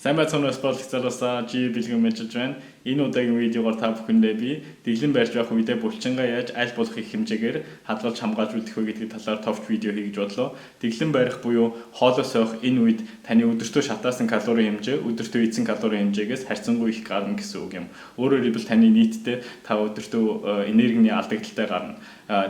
Сайн байцгаана уу спорт залуусаа жи бэлгэн мэдэж байна. Энэ удаагийн видеогоор та бүхэндээ би дэглэн барьж байх үедээ булчингаа яаж аль болох их хэмжээгээр хадгалж хамгаалж үлдэх вэ гэдгийг талаар товч видео хийж бодлоо. Дэглэн барих буюу хоолоос авах энэ үед таны өдөртөө шатаасан калорийн хэмжээ, өдөртөө эзэн калорийн хэмжээгээс харьцангуй их гарна гэсэн үг юм. Өөрөөр хэлбэл таны нийтдээ та өдөртөө энергийн алдагдaltaй гарна.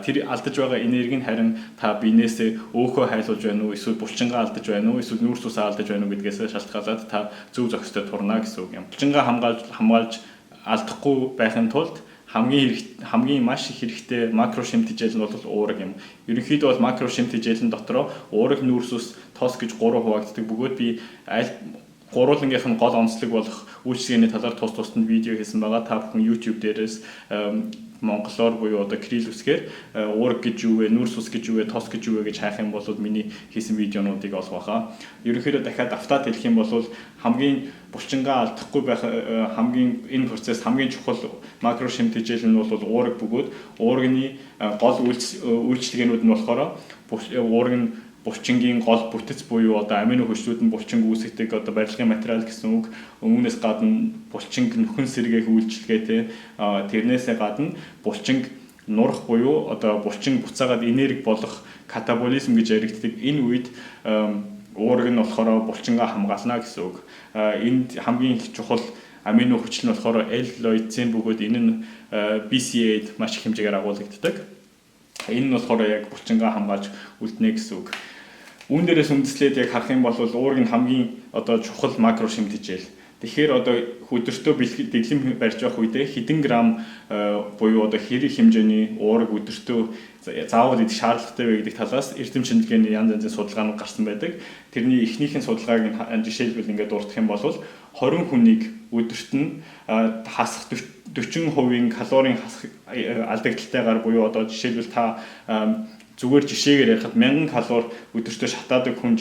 Тэр алдаж байгаа энерги нь харин та биенээсээ өөхөө хайлуулж байна уу, эсвэл булчингаа алдаж байна уу, эсвэл нүүрс усаа алдаж байна уу гэдгээс шалтгаалаад та зөв зохистой турна гэсэн үг юм. Булчингаа хамгаалж алдахгүй байхын тулд хамгийн маш их хэрэгтэй макро шимтгийл нь бол уураг юм. Ерөнхийдөө бол макро шимтгийлэн дотроо уураг, нүүрс ус, тос гэж 3 хуваагддаг. Бөгөөд би аль гурвуулангийнх нь гол онцлог болох үйлчлэгээний талаар тус-тусад видео хийсэн байгаа. Та бүхэн YouTube дээрээс монголоор буюу одоо кирилл үсгээр уураг гэж юу вэ, нүүрс ус гэж юу вэ, тос гэж юу вэ гэж хайх юм бол миний хийсэн видеонуудыг олох баха. Ерөнхийдөө дахиад автаад хэлэх юм бол хамгийн булчингаа алдахгүй байх хамгийн энэ процесс хамгийн чухал макро шимтгийл нь бол уураг бөгөөд уурагны гол үйлчлэгээнүүд нь болохоор уураг нь булчингийн гол бүтэц буюу одоо амино хүчлүүд нь булчинг үүсгдэг одоо барилгын материал гэсэн үг. Өмнөөс гадна булчинг нөхөн сэргээх үйлчилгээтэй тэрнээсээ гадна булчинг нурах буюу одоо булчин буцаагаад энерги болох катаболизм гэж яригддаг. Энэ үед уураг нь болохоор булчингаа хамгаална гэсэн үг. Энд хамгийн их чухал амино хүчил нь болохоор L-лойцин бөгөөд энэ нь BCA-д маш их хэмжээгээр агуулгддаг. Энэ нь болохоор яг булчингаа хамгаалж үлднэ гэсэн үг. Үүн дээрээс үндэслээд яг харах юм бол уураг нь хамгийн одоо чухал макро шимтгийл. Тэгэхээр одоо өдөртөө дэглэм барьж явах үедээ хэдэн грамм буюу одоо хэрэг хэмжээний уураг өдөртөө заавал идэх шаардлагатай вэ гэдэг талаас эрдэм шинжилгээний янз янзын судалгаанууд гарсан байдаг. Тэрний эхнийхэн судалгааг жишээлбэл ингээд дурдах юм бол 20 хүнийг өдөрт нь хасах 40% калорийн хасах алдагдaltaйгаар буюу одоо жишээлбэл та зүгээр жишээгээр ярихад 1000 калори өдөртөө шатаадаг хүн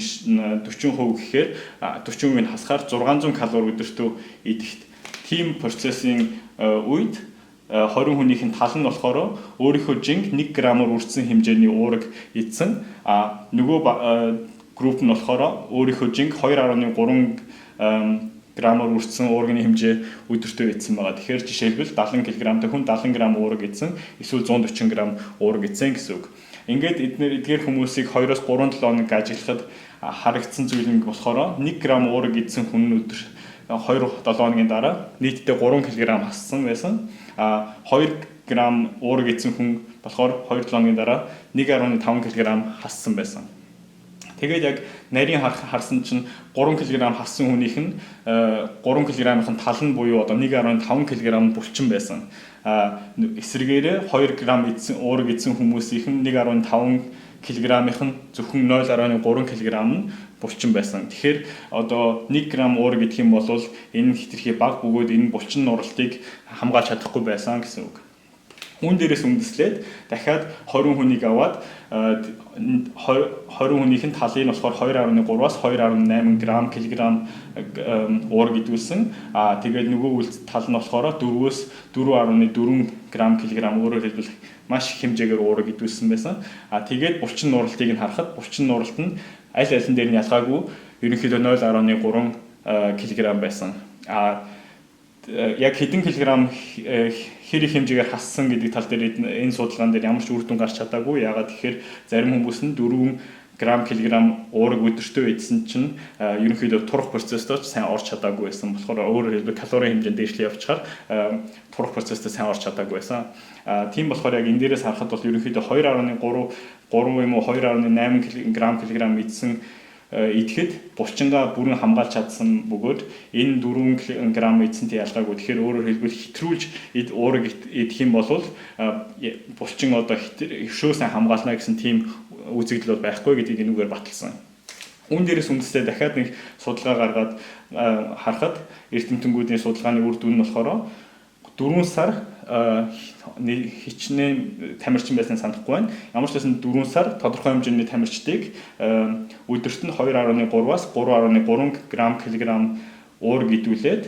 40% гэхээр 40% нь хасахаар 600 калори өдөртөө идэхт. Тим процессын үед 20 хүнийх нь тал нь болохоор өөрийнхөө жинг 1 граммаар үрдсэн хэмжээний уураг идсэн. Нөгөө групп нь болохоор өөрийнхөө жинг 2.3 граммаар үрдсэн уургийн хэмжээ өдөртөө идсэн байгаа. Тэгэхээр жишээлбэл 70 кг-тай хүн 70 г уураг идсэн, эсвэл 140 г уураг идсэн гэсэн үг. Ингээд эдгээр хүмүүсийг 2-3 7 хоног ажиглахад харагдсан зүйл нь болохоор 1 г уураг идсэн хүн өдөр 2-7 хоногийн дараа нийтдээ 3 кг хассан байсан. 2 г уураг идсэн хүн болохоор 2-7 хоногийн дараа 1.5 кг хассан байсан. Тэгээд яг нарийн харсан чинь 3 кг хассан хүнийх нь 3 кг-ийн тал нь буюу одоо 1.5 кг булчин байсан. Эсвэргээрээ 2 г уураг идсэн хүмүүсийнх нь 1.5 кг-ийн зөвхөн 0.3 кг нь булчин байсан. Тэгэхээр одоо 1 г уураг идэх юм бол энэ хэтэрхий бага бөгөөд энэ булчин нуралтыг хамгаалж чадахгүй байсан гэсэн үг. Үүн дээрээс үндэслээд дахиад 20 хүнийг аваад 20 хүнийх нь талыг нь болохоор 2.3-аас 2.8 кг уураг идүүлсэн. Тэгээд нөгөө тал нь болохоор 4-өөс 4.4 кг өөрөөр хэлбэл маш их хэмжээгээр уураг идүүлсэн байсан. Тэгээд булчин нуралтыг нь харахад булчин нуралт нь аль алин дээр нь ялгаагүй ерөнхийдөө 0.3 кг байсан. Яг хэдэн килограмм хэрэг хэмжээгээр хассан гэдэг тал дээр энэ судалгаан дээр ямар ч үр дүн гарч чадаагүй. Яагаад тэгэхээр зарим хүмүүс нь 4 кг уураг өдөртөө идсэн чинь ерөнхийдөө турах процесстэй сайн орж чадаагүй байсан. Болохоор өөрөөр хэлбэл калорийн хэмжээнд дээшлээ явчихаар турах процесстэй сайн орж чадаагүй байсан. Тийм болохоор яг энэ дээрээс харахад бол ерөнхийдөө 2.3 юм уу 2.8 кг идсэн идэхэд булчингаа бүрэн хамгаалж чадсан бөгөөд энэ 4 г эзэнтэй ялгаагүй. Тэгэхээр өөрөөр хэлбэл хэтрүүлж уураг идэх юм бол булчин одоо хөвшөө сайн хамгаална гэсэн тийм үзэгдэл бол байхгүй гэдгийг энэгээр баталсан. Үүн дээрээс үндэслээ дахиад нэг судалгаа гаргаад харахад эрдэмтэнүүдийн судалгааны үр дүн нь болохоор 4 сар хичнээн тамирчин байсан санахгүй байна. Ямар ч байсан 4 сар тодорхой хэмжээний тамирчдыг өдөрт нь 2.3-аас 3.3 кг уураг идүүлээд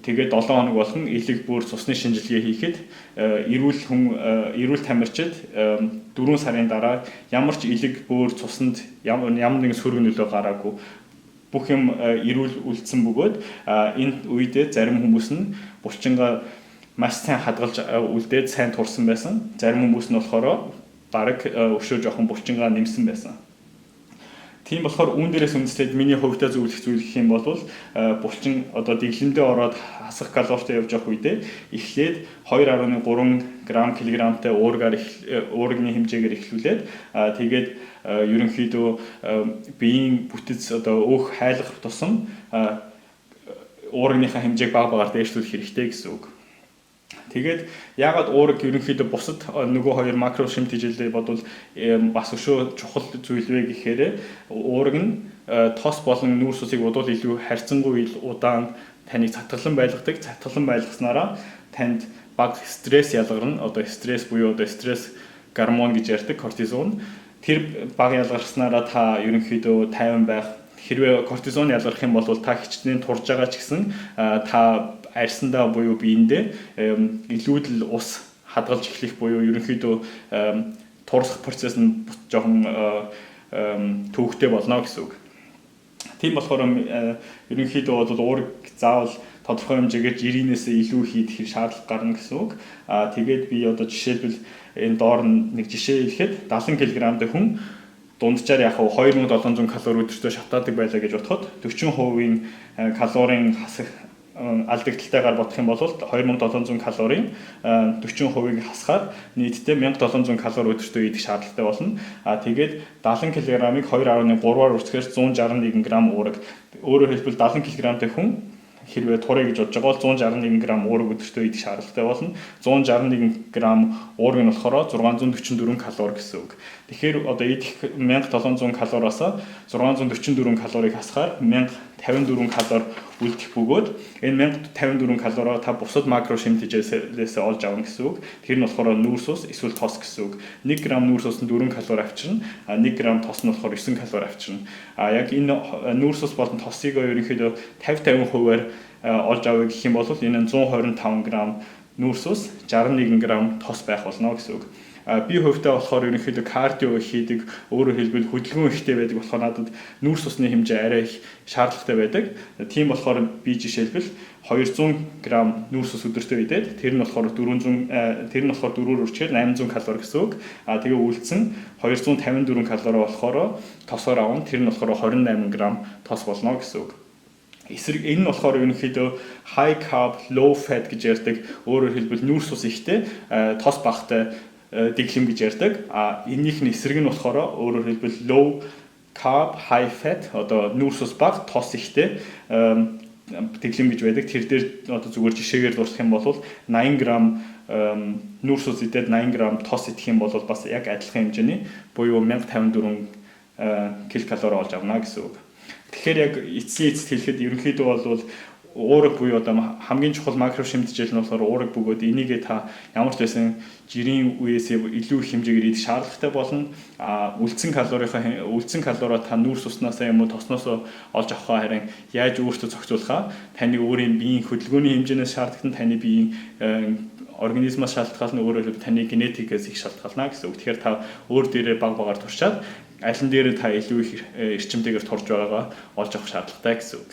тэгээд 7 хоног болгон элэг бүр цусны шинжилгээ хийхэд эрүүл тамирчид 4 сарын дараа ямар ч элэг бүр цуснд ямар нэгэн сөрөг нөлөө гараагүй бүх юм эрүүл үлдсэн бөгөөд энэ үедээ зарим хүмүүс нь булчингаа маш сайн хадгалж үлдээд сайн турсан байсан. Зарим хүмүүс нь болохоор бараг өшөө жоохон булчингаа нэмсэн байсан. Тийм болохоор үүн дээрээс үндэслээд миний хувьдаа зөвлөх зүйл гэх юм бол булчин одоо дэглэмдээ ороод хасах калоритой явж явах үедээ эхлээд 2.3 г кг-тай уургийн хэмжээгээр эхлүүлээд тэгээд ерөнхийдөө биеийн бүтэц одоо өөх хайлах тусам уургийнхаа хэмжээг баг багаар дээшлүүлэх хэрэгтэй гэсэн үг. Тэгээд яагаад уурэг ерөнхийдөө бусад нөгөө хоёр макро шимт хичээлээ бодвол бас өшөө чухал зүйл вэ гэхээр уурэг нь тос болон нүүрс усыг бодвол илүү харьцангуй удаан таныг цатгалан байлгадаг. Цатгалан байлгаснараа танд бага стресс ялгарна. Одоо стресс буюу одоо стресс гормон гэж ярьдаг кортизон. Тэр бага ялгарснараа та ерөнхийдөө тайван байх. Хэрвээ кортизон ялгарх юм бол та хичнээн турж байгаа ч гэсэн та арьсандаа буюу биендээ илүүдл ус хадгалж эхлэх буюу ерөнхийдөө туурсах процесс нь жоохон төвөгтэй болно гэсэн үг. Тийм болохоор ерөнхийдөө бол уурэг заавал тодорхой хэмжээгээр жирийнээс илүү хийх шаардлага гарна гэсэн үг. Тэгээд би одоо жишээлбэл энэ доор нэг жишээ хэлэхэд 70 кг-тай хүн дунджаар яг 2700 калори өдөртөө шатаадаг байлаа гэж бодоход 40% калорийн хасах алдагдлалтайгаар бодох юм бол 2700 калорийн 40%-ийг хасахаар нийтдээ 1700 калори өдөртөө идэх шаардлагатай болно. Тэгээд 70 кг-ыг 2.3-аар үржихээр 161 г уурэг. Өөрөөр хэлбэл 70 кг-тай хүн хэрвээ турыг гэж бодож байгаа бол 161 г уурэг өдөртөө идэх шаардлагатай болно. 161 г уурэг нь болохоор 644 калори гэсэн үг. Тэгэхээр одоо идэх 1700 калориас 644 калорийг хасахаар 1054 калори үлдэх бөгөөд энэ 1054 калорио та бусад макро шимт хичээлээс олж авна гэсэн үг. Тэр нь болохоор нүүрс ус эсвэл тос гэсэн үг. 1 г нүүрс ус нь 4 калори авчирна. 1 г тос нь болохоор 9 калори авчирна. Яг энэ нүүрс ус болон тосыг ерөнхийдөө 50-50%-аар олж авъя гэх юм бол энэ 125 г нүүрс ус 61 г тос байх болно гэсэн үг. Би хувьдаа болохоор ерөнхийдөө кардио хийдэг, өөрөөр хэлбэл хөдөлгөөн ихтэй байдаг болохоор надад нүүрс усны хэмжээ арай их шаардлагатай байдаг. Тийм болохоор би жишээлбэл 200 г нүүрс ус өдөртөө идээд тэр нь болохоор 4-өр үрчээр 800 калори гэсэн үг. Тэгээ үлдсэн 254 калори болохоор тосоор авна. Тэр нь болохоор 28 г тос болно гэсэн үг. Энэ нь болохоор ерөнхийдөө high carb, low fat гэж ярьдаг. Өөрөөр хэлбэл нүүрс ус ихтэй, тос багтай дэглэм гэж ярьдаг. Энийх нь эсрэг нь болохоор өөрөөр хэлбэл low carb, high fat одоо нүүрс ус бага, тос ихтэй дэглэм гэж байдаг. Тэр дээр одоо зүгээр жишээгээр дурсах юм бол 80 г нүүрс ус идээд 80 г тос идэх юм бол бас яг адилхан хэмжээний буюу 1054 ккал олж авна гэсэн үг. Тэгэхээр яг эцсийн эцэст хэлэхэд ерөнхийдөө бол уурэг буюу одоо хамгийн чухал макро шимт хичээл нь болохоор уурэг бөгөөд энийгээ та ямар ч байсан жирийн үеэс илүү их хэмжээгээр идэх шаардлагатай болно. Үлдсэн калорио та нүүрс уснаас юм уу тосноос олж авахаа харин яаж өөртөө зохицуулахаа таны өөрийн биеийн хөдөлгөөний хэмжээнээс шаардлагатай, таны биеийн организмаас шалтгаална, өөрөөр хэлбэл таны генетикээс их шалтгаална гэсэн үг. Тэгэхээр та өөр дээрээ баг багаар туршаад аль нь дээр та илүү их эрчимтэйгээр турж байгаагаа олж авах шаардлагатай гэсэн үг.